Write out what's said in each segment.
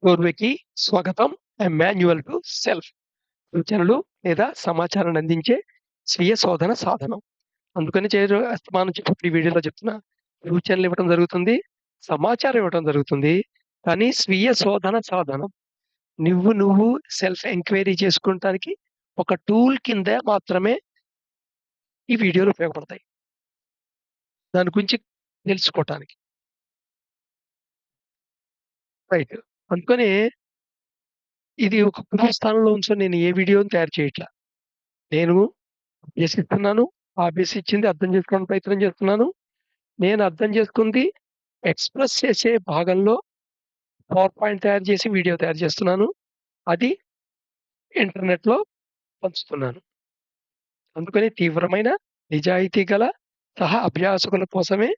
పూర్వకి స్వాగతం. Manual to self సూచనలు లేదా సమాచారాన్ని అందించే స్వీయ శోధన సాధనం. అందుకని అస్తమానం ఈ వీడియోలో చెప్తున్నా. సూచనలు ఇవ్వటం జరుగుతుంది. సమాచారం ఇవ్వటం జరుగుతుంది. కానీ స్వీయ శోధన సాధనం. నువ్వు సెల్ఫ్ ఎంక్వైరీ చేసుకుంటానికి ఒక టూల్ కింద మాత్రమే ఈ వీడియోలు ఉపయోగపడతాయి. దాని గురించి తెలుసుకోవటానికి. రైట్. అందుకని ఇది ఒక గురువు స్థానంలో ఉంచొని నేను ఏ వీడియోని తయారు చేయట్లా. నేను అభ్యసిస్తున్నాను. ఆ అభ్యసించింది అర్థం చేసుకోవడానికి ప్రయత్నం చేస్తున్నాను. నేను అర్థం చేసుకుంది ఎక్స్‌ప్రెస్ చేసే భాగంలో పవర్ పాయింట్ తయారు చేసి వీడియో తయారు చేస్తున్నాను. అది ఇంటర్నెట్‌లో పంచుతున్నాను. అందుకని తీవ్రమైన నిజాయితీ గల అభ్యాసకుల కోసమే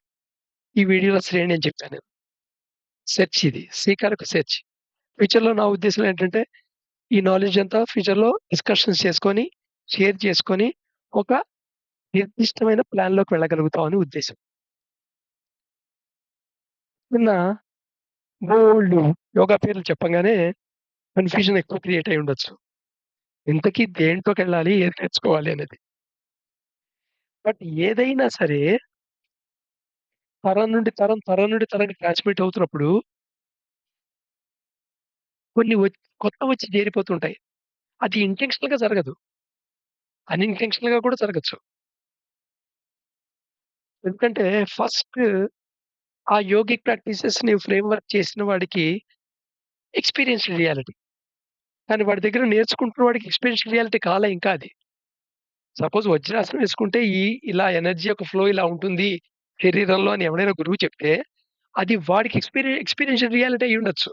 ఈ వీడియోల శ్రేణి అని చెప్పాను నేను. సెర్చ్ ఇది. సీకర్‌కు సెర్చ్. ఫ్యూచర్‌లో నా ఉద్దేశ్యం ఏంటంటే, ఈ నాలెడ్జ్ అంతా ఫ్యూచర్‌లో డిస్కషన్స్ చేసుకొని, షేర్ చేసుకొని, ఒక నిర్దిష్టమైన ప్లాన్‌లోకి వెళ్ళగలుగుతాం అని ఉద్దేశ్యం. నిన్న బోలెడు యోగా పేర్లు చెప్పంగానే కన్‌ఫ్యూజన్ ఎక్కువ క్రియేట్ అయ్యి ఉండొచ్చు. ఇంతకీ దేంట్లోకెళ్ళాలి? ఏది నేర్చుకోవాలి అనేది. బట్ ఏదైనా సరే తరం నుండి తరం, తరం నుండి తరానికి ట్రాన్స్‌మిట్ అవుతున్నప్పుడు కొన్ని కొత్తవొచ్చి చేరిపోతుంటాయి. అది ఇంటెన్షనల్‌గా జరగదు. అన్‌ఇంటెన్షనల్‌గా కూడా జరగొచ్చు. ఎందుకంటే ఫస్ట్ ఆ యోగిక్ ప్రాక్టీసెస్‌ని ఫ్రేమ్‌వర్క్ చేసిన వాడికి ఎక్స్‌పీరియన్స్‌డ్ రియాలిటీ. కానీ వాడి దగ్గర నేర్చుకుంటున్న వాడికి ఎక్స్‌పీరియన్స్‌డ్ రియాలిటీ కాలే ఇంకా అది. సపోజ్ వజ్రాసనం వేసుకుంటే ఇలా ఎనర్జీ యొక్క ఫ్లో ఇలా ఉంటుంది శరీరంలో అని ఎవడైనా గురువు చెప్తే, అది వాడికి ఎక్స్‌పీరియన్షియల్ రియాలిటీ అయ్యుండొచ్చు.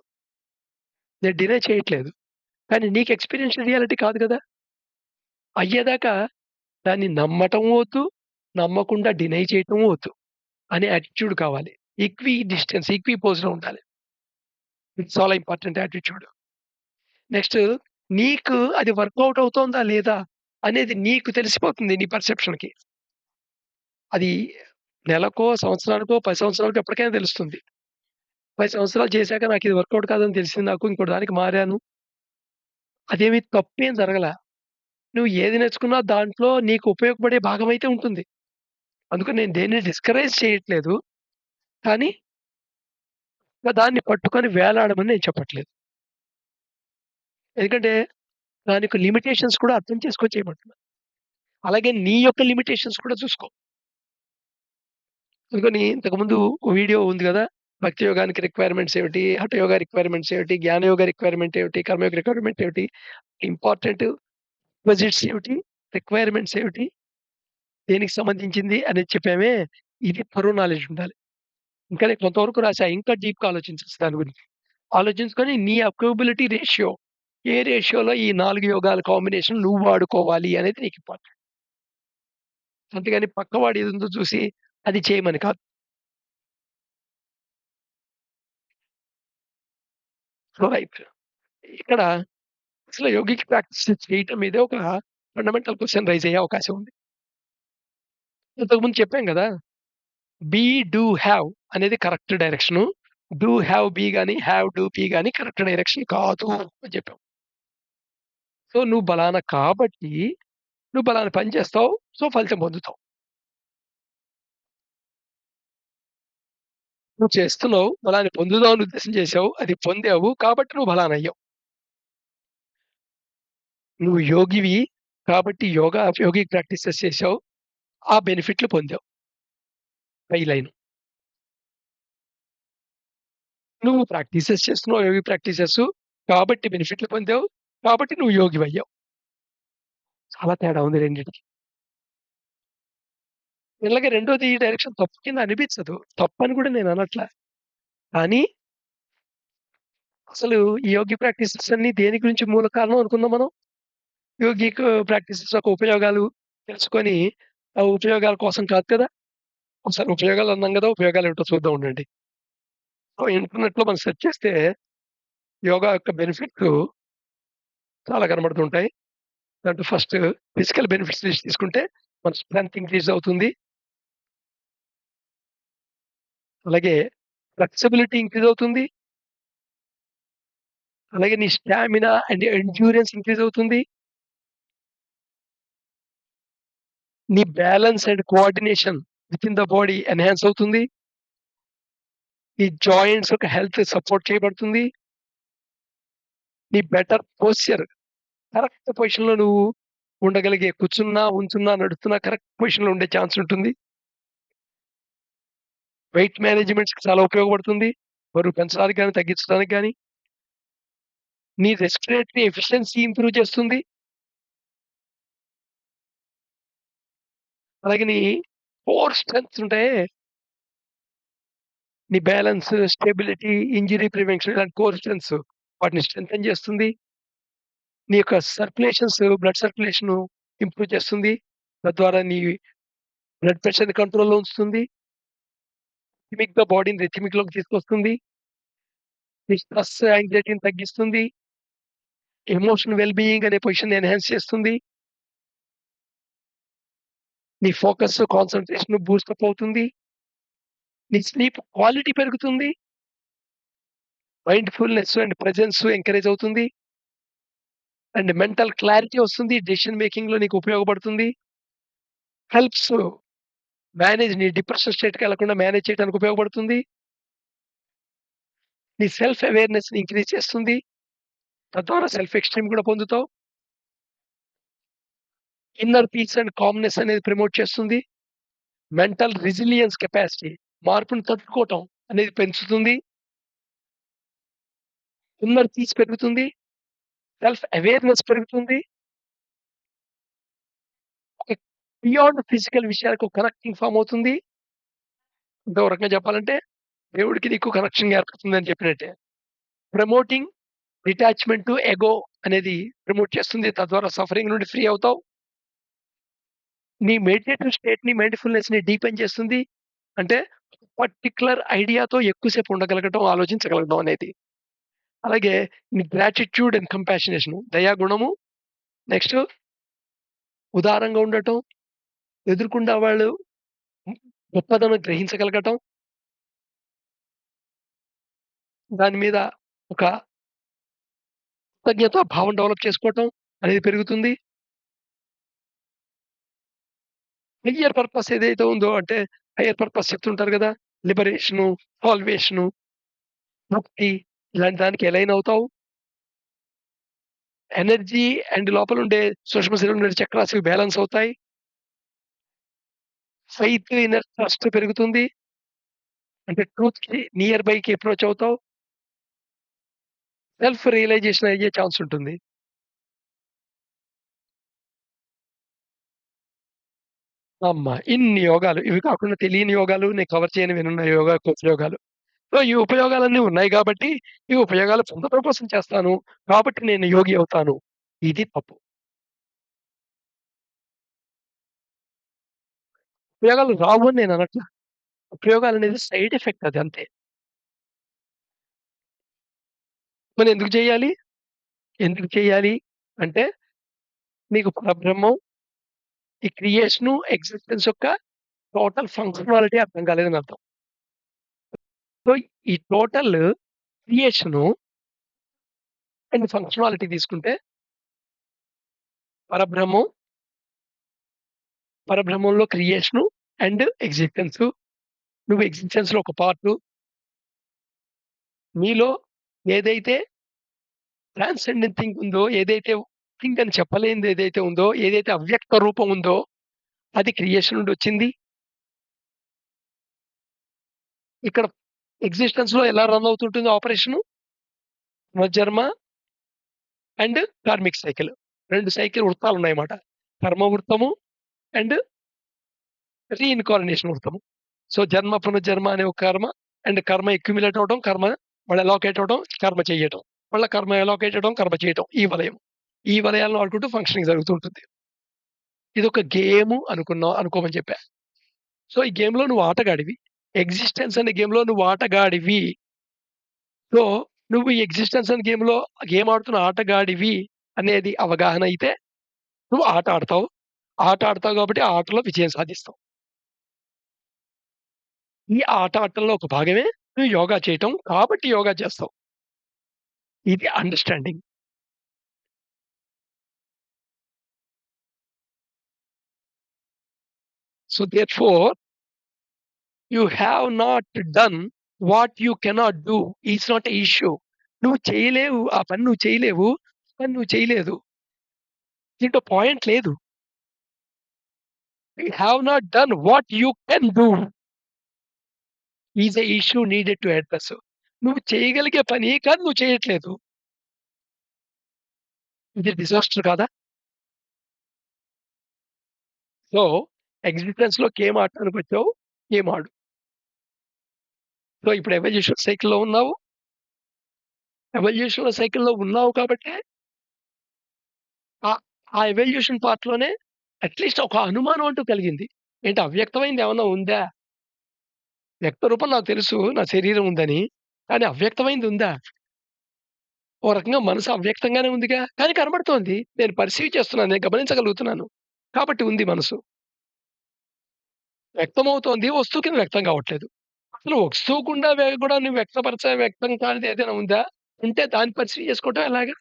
నేను డినై చేయట్లేదు. కానీ నీకు ఎక్స్‌పీరియన్షియల్ రియాలిటీ కాదు గదా! అయ్యేదాకా దాన్ని నమ్మటం వద్దు, నమ్మకుండా డినై చేయటం వద్దు అనే యాటిట్యూడ్ కావాలి. ఈక్విపోజ్‌లో ఉండాలి. ఇట్స్ చాలా ఇంపార్టెంట్ యాటిట్యూడ్. నెక్స్ట్ నీకు అది వర్కౌట్ అవుతోందా లేదా అనేది నీకు తెలిసిపోతుంది నీ పర్సెప్షన్‌కి. అది నెలకో, సంవత్సరానికో, 10 సంవత్సరాలకో ఎప్పటికైనా తెలుస్తుంది. 10 సంవత్సరాలు చేశాక నాకిది వర్కౌట్ కాదని తెలిసింది నాకు. ఇంకో దానికి మారాను. అదేమి తప్పేం జరగలా. నువ్వు ఏది నేర్చుకున్నా దాంట్లో నీకు ఉపయోగపడే భాగమైతే ఉంటుంది. అందుకని నేను దేన్ని డిస్కరేజ్ చేయట్లేదు. కానీ దాన్ని పట్టుకొని వేలాడమని నేను చెప్పట్లేదు. ఎందుకంటే దానికి లిమిటేషన్స్ కూడా అర్థం చేసుకొని చేయమంటున్నా. అలాగే నీ యొక్క లిమిటేషన్స్ కూడా చూసుకో. అందుకని ఇంతకుముందు ఓ వీడియో ఉంది గదా! భక్తి యోగానికి రిక్వైర్మెంట్స్ ఏమిటి? హఠ యోగా రిక్వైర్మెంట్స్ ఏమిటి? జ్ఞాన యోగ రిక్వైర్మెంట్ ఏమిటి? కర్మయోగ రిక్వైర్మెంట్ ఏమిటి? ఇంపార్టెంట్ అపోజిట్స్ ఏమిటి? రిక్వైర్మెంట్స్ ఏమిటి? దేనికి సంబంధించింది అనేది చెప్పామే. ఇది థరో నాలెడ్జ్ ఉండాలి. ఇంకా నేను కొంతవరకు రాసా. ఇంకా డీప్‌గా ఆలోచించొచ్చు దాని గురించి. ఆలోచించుకొని నీ అప్రూవబిలిటీ రేషియో ఏ రేషియోలో ఈ 4 యోగాల కాంబినేషన్ నువ్వు వాడుకోవాలి అనేది నీకు ఇంపార్టెంట్. అంతేగాని పక్కవాడు ఏదుందో చూసి అది చేయమని కాదు. So, right. ఇక్కడ అసలు యోగిక్ ప్రాక్టీస్ చేయటం మీదే ఒక ఫండమెంటల్ క్వెషన్ రైజ్ అయ్యే అవకాశం ఉంది. ఇంతకుముందు చెప్పాం గదా! బీ, డూ, హావ్ అనేది correct direction. Do, have, be గాని, హావ్, డూ, బీ గాని కరెక్ట్ డైరెక్షన్ కాదు అని చెప్పాం. సో, నువ్వు పలానా పని చేస్తావు. సో, ఫలితం పొందుతావు. నువ్వు చేస్తున్నావు. ఫలానా పొందుదాం అని ఉద్దేశం చేసావు. అది పొందావు. కాబట్టి నువ్వు ఫలానయ్యావు. నువ్వు యోగివి కాబట్టి యోగిక్ ప్రాక్టీసెస్ చేసావు. ఆ బెనిఫిట్‌లు పొందావు. పై లైను. నువ్వు ప్రాక్టీసెస్ చేస్తున్నావు యోగిక్ ప్రాక్టీసెసు. కాబట్టి బెనిఫిట్‌లు పొందావు. కాబట్టి నువ్వు యోగివయ్యావు. చాలా తేడా ఉంది రెండిటికి. ఇలాగే రెండోది డైరెక్షన్ తప్పు కింద అనిపించదు. తప్పని కూడా నేను అనట్లా. కానీ అసలు ఈ యోగి ప్రాక్టీసెస్ అన్నీ దేని గురించి మూల కారణం అనుకుందాం మనం. యోగిక్ ప్రాక్టీసెస్ యొక్క ఉపయోగాలు తెలుసుకొని, ఆ ఉపయోగాల కోసం కాదు కదా! ఒకసారి ఉపయోగాలు అన్నాం కదా! ఉపయోగాలేంటో చూద్దాం ఉండండి. సో, ఇంటర్నెట్‌లో మనం సెర్చ్ చేస్తే యోగా యొక్క బెనిఫిట్స్ చాలా కనబడుతుంటాయి. దాంట్లో ఫస్ట్ ఫిజికల్ బెనిఫిట్స్ లిస్ట్ తీసుకుంటే మన స్ట్రెంత్ ఇంక్రీజ్ అవుతుంది. అలాగే ఫ్లెక్సిబిలిటీ ఇంక్రీజ్ అవుతుంది. అలాగే నీ స్టామినా అండ్ ఎండ్యూరెన్స్ ఇంక్రీజ్ అవుతుంది. నీ balance and coordination within the body enhance అవుతుంది. నీ జాయింట్స్ యొక్క హెల్త్ సపోర్ట్ చేయబడుతుంది. నీ బెటర్ పోస్చర్ కరెక్ట్ పొజిషన్‌లో నువ్వు ఉండగలిగే కూర్చున్నా, ఉంచున్నా, నడుస్తున్నా కరెక్ట్ పొజిషన్‌లో ఉండే ఛాన్స్ ఉంటుంది. వెయిట్ మేనేజ్‌మెంట్స్‌కి చాలా ఉపయోగపడుతుంది. బరువు పెంచడానికి గాని, తగ్గించడానికి గాని. నీ రెస్పిరేటరీ ఎఫిషియన్సీ ఇంప్రూవ్ చేస్తుంది. అలాగే నీ కోర్ స్ట్రెంగ్త్స్ ఉంటాయే, నీ బ్యాలన్స్, స్టెబిలిటీ, ఇంజ్యూరీ ప్రివెన్షన్ ఇలాంటి కోర్ స్ట్రెంగ్త్స్ వాటిని స్ట్రెంథెన్ చేస్తుంది. నీ యొక్క బ్లడ్ సర్క్యులేషను ఇంప్రూవ్ చేస్తుంది. తద్వారా నీ బ్లడ్ ప్రెషర్‌ని కంట్రోల్‌లో ఉంచుతుంది. బాడీని రిథమిక్‌లోకి తీసుకొస్తుంది. నీ స్ట్రెస్, యాంక్సైటీని తగ్గిస్తుంది. ఎమోషనల్ వెల్ బీయింగ్ అనే పొజిషన్‌ని ఎన్హాన్స్ చేస్తుంది. నీ ఫోకస్, కాన్సంట్రేషన్ బూస్టప్ అవుతుంది. నీ స్లీప్ క్వాలిటీ పెరుగుతుంది. మైండ్‌ఫుల్‌నెస్ అండ్ ప్రెజెన్స్ ఎంకరేజ్ అవుతుంది. అండ్ మెంటల్ క్లారిటీ వస్తుంది. డెసిషన్ మేకింగ్‌లో నీకు ఉపయోగపడుతుంది. హెల్ప్స్ నీ డిప్రెషన్ స్టేట్‌కెళ్ళకుండా మేనేజ్ చేయడానికి ఉపయోగపడుతుంది. నీ సెల్ఫ్ అవేర్‌నెస్‌ని ఇంక్రీజ్ చేస్తుంది. తద్వారా సెల్ఫ్ ఎస్టీమ్ కూడా పొందుతావు. ఇన్నర్ పీస్ అండ్ కామ్‌నెస్ అనేది ప్రమోట్ చేస్తుంది. మెంటల్ రెసిలియన్స్ కెపాసిటీ మార్పుని తట్టుకోవటం అనేది పెంచుతుంది. ఇన్నర్ పీస్ పెరుగుతుంది. సెల్ఫ్ అవేర్‌నెస్ పెరుగుతుంది. ఒక బియాండ్ ఫిజికల్ విషయాలకు కనెక్టింగ్ ఫార్మ్ అవుతుంది. ఇంకో రకంగా చెప్పాలంటే దేవుడికి నీకు కనెక్షన్ ఏర్పడుతుందని చెప్పినట్టే. ప్రమోటింగ్ డిటాచ్‌మెంట్ టు ఎగో అనేది ప్రమోట్ చేస్తుంది. తద్వారా సఫరింగ్ నుండి ఫ్రీ అవుతావు. నీ మెడిటేటివ్ స్టేట్‌ని, మైండ్‌ఫుల్‌నెస్‌ని డీపెన్ చేస్తుంది. అంటే పర్టిక్యులర్ ఐడియాతో ఎక్కువ సేపు ఉండగలగటం, ఆలోచించగలగడం అనేది. అలాగే నీ గ్రాటిట్యూడ్ అండ్ కంపాషనేషన్ దయా గుణము, నెక్స్ట్ ఉదారంగా ఉండటం, ఎదురుగుండా వాళ్ళు గొప్పదనం గ్రహించగలగటం, దాని మీద ఒక కృతజ్ఞతా భావం డెవలప్ చేసుకోవటం అనేది పెరుగుతుంది. హయ్యర్ పర్పస్ ఏదైతే ఉందో అంటే హయ్యర్ పర్పస్ చెప్తుంటారు గదా! లిబరేషను, సాల్వేషను, ముక్తి ఇలాంటి దానికి ఎలైన్ అవుతావు. ఎనర్జీ అండ్ లోపలుండే సూక్ష్మ శరీరంలో ఉండే చక్రాస్‌వి బ్యాలెన్స్ అవుతాయి. ఫెయిత్, ఇన్నర్ ట్రస్ట్ పెరుగుతుంది. అంటే ట్రూత్‌కి నియర్ బైకి అప్రోచ్ అవుతావు. సెల్ఫ్ రియలైజేషన్ అయ్యే ఛాన్స్ ఉంటుంది. అమ్మా! ఇన్ని యోగాలు ఇవి కాకుండా తెలియని యోగాలు, నేను కవర్ చేయనివినున్న ఉపయోగాలు. సో, ఈ ఉపయోగాలన్నీ ఉన్నాయి గాబట్టి, ఈ ఉపయోగాలు పొందడం కోసం చేస్తాను. కాబట్టి నేను యోగి అవుతాను. ఇది తప్పు. ఉపయోగాలు రావు అని నేననట్ల. ఉపయోగాలనేది సైడ్ ఎఫెక్ట్ అది అంతే. మరి ఎందుకు చేయాలి? ఎందుకు చేయాలి? అంటే నీకు పరబ్రహ్మం, ఈ క్రియేషను, ఎగ్జిస్టెన్స్ యొక్క టోటల్ ఫంక్షనాలిటీ అర్థం కాలేదని అర్థం. సో, ఈ టోటల్ క్రియేషను అండ్ ఫంక్షనాలిటీ తీసుకుంటే పరబ్రహ్మం, పరబ్రహ్మంలో క్రియేషను అండ్ ఎగ్జిస్టెన్సు. నువ్వు ఎగ్జిస్టెన్స్‌లో ఒక పార్టు. నీలో ఏదైతే ట్రాన్సెండెంట్ థింగ్ ఉందో, ఏదైతే థింగ్ అని చెప్పలేనిది ఏదైతే ఉందో, ఏదైతే అవ్యక్త రూపం ఉందో, అది క్రియేషన్ నుండి వచ్చింది. ఇక్కడ ఎగ్జిస్టెన్స్‌లో ఎలా రన్ అవుతుంటుంది ఆపరేషను? పునర్జన్మ అండ్ కార్మిక్ సైకిల్. 2 సైకిల్ వృత్తాలున్నాయన్నమాట. కర్మ వృత్తము అండ్ రీఇన్కార్నేషన్ వృత్తము. సో, జన్మ, పునర్జన్మ అనే ఒక కర్మ అండ్ కర్మ అక్యుములేట్ అవ్వడం, కర్మ మళ్ళీ అలోకేట్ అవ్వడం, కర్మ చెయ్యటం. మళ్ళా కర్మ అలోకేట్ అవ్వడం, కర్మ చేయటం. ఈ వలయం. ఈ వలయాలను ఆడుకుంటూ ఫంక్షనింగ్ జరుగుతూ ఉంటుంది. ఇదొక గేము అనుకోమని చెప్పా. సో, ఈ గేమ్‌లో నువ్వు ఆటగాడివి. ఎగ్జిస్టెన్స్ అనే గేమ్‌లో నువ్వు ఆటగాడివి. సో, నువ్వు ఈ ఎగ్జిస్టెన్స్ అనే గేమ్ ఆడుతున్న ఆటగాడివి అనేది అవగాహన అయితే, నువ్వు ఆట ఆడతావు. ఆట ఆడతావు కాబట్టి ఆ ఆటలో విజయం సాధిస్తావు. ఈ ఆట ఆటల్లో ఒక భాగమే నువ్వు యోగా చేయటం. కాబట్టి యోగా చేస్తావు. ఇది understanding. So, therefore you have not done what you cannot do is not a issue. నువ్వు చేయలేవు. ఆ పని నువ్వు చేయలేవు. పని నువ్వు చేయలేదు. దీంట్లో పాయింట్ లేదు. You have not done what you can do is a issue needed to address. నువ్వు చేయగలిగే పని కానీ నువ్వు చేయట్లేదు. ఇది డిజాస్టర్ కాదా? సో, ఎగ్జిస్టెన్స్‌లో గేమ్ ఆడటానికొచ్చావు. గేమ్ ఆడు. సో, ఇప్పుడు ఎవల్యూషన్ సైకిల్‌లో ఉన్నావు. ఎవల్యూషన్ సైకిల్‌లో ఉన్నావు కాబట్టే ఆహ్, ఆ ఎవల్యూషన్ పార్ట్‌లోనే అట్‌లీస్ట్ ఒక అనుమానం అంటూ కలిగింది. ఏంటి అవ్యక్తమైనది ఏమన్నా ఉందా? వ్యక్త రూపం నాకు తెలుసు. నా శరీరం ఉందని. కానీ అవ్యక్తమైనది ఉందా? ఓ రకంగా మనసు అవ్యక్తంగానే ఉందిగా. కానీ కనబడుతోంది. నేను పర్సీవ్ చేస్తున్నాను. నేను గమనించగలుగుతున్నాను. కాబట్టి ఉంది మనసు. వ్యక్తమవుతోంది. వస్తువు కింద వ్యక్తం కావట్లేదు. అసలు వస్తువు గుండా కూడా నువ్వు వ్యక్తం కానిది ఏదైనా ఉందా? ఉంటే దాన్ని పర్సీవ్ చేసుకోవటం ఎలాగా?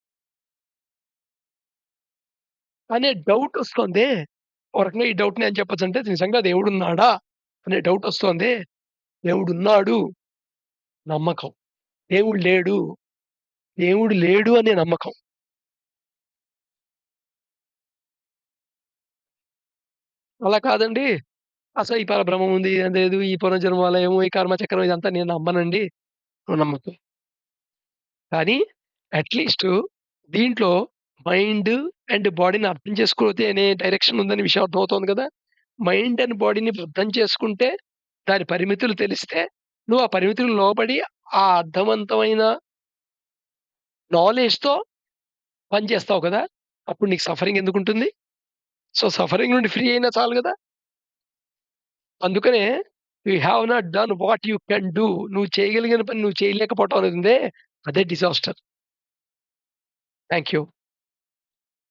అనే డౌటొస్తోందే. ఓ రకంగా ఈ డౌట్‌ని ఏం చెప్పొచ్చంటే నిజంగా దేవుడున్నాడా? అనే డౌటొస్తోంది. దేవుడున్నాడు. నమ్మకం. దేవుడు లేడు. దేవుడు లేడు అనే నమ్మకం. అలా కాదండి. అసలు ఈ పరబ్రహ్మం ఉంది. లేదు ఈ పునర్జన్మలయము, ఈ కర్మచక్రం ఇదంతా నేను నమ్మనండి. నువ్వు నమ్మకు. కానీ అట్‌లీస్టు దీంట్లో మైండ్ అండ్ బాడీని అర్థం చేసుకోతే అనే డైరెక్షన్ ఉందనే విషయం అర్థమవుతోంది కదా! మైండ్ అండ్ బాడీని అర్థం చేసుకుంటే, దాని పరిమితులు తెలిస్తే, నువ్వు ఆ పరిమితులకు లోబడి ఆ అర్థవంతమైన నాలెడ్జ్‌తో పని చేస్తావు కదా! అప్పుడు నీకు సఫరింగ్ ఎందుకుంటుంది? సో, సఫరింగ్ నుండి ఫ్రీ అయినా చాలు గదా! అందుకనే you have not done what you can do. నువ్వు చేయగలిగిన పని నువ్వు చేయలేకపోవటం అనేది ఉందే అదే డిజాస్టర్. Thank you.